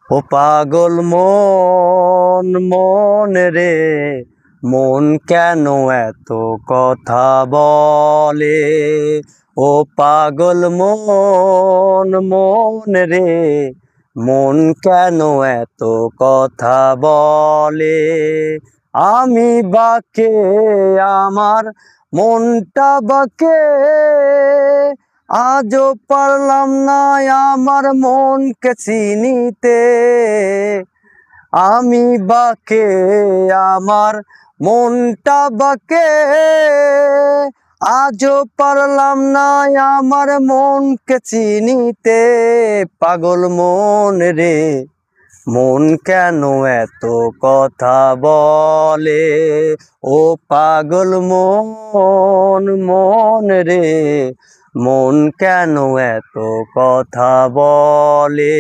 ও পাগল মন মন রে, মন কেন এত কথা বলে? ও পাগল মন মন রে, মন কেন এত কথা বলে? আমি বাকে আমার মনটা বাকে, আজও পারলাম না আমার মনকে চিনিতে। আমি বাকে আমার মনটা বাকে, আজও পারলাম না আমার মনকে চিনিতে। পাগল মন রে, মন কেন এত কথা বলে? ও পাগল মন মন রে, মন কেন এত কথা বলে?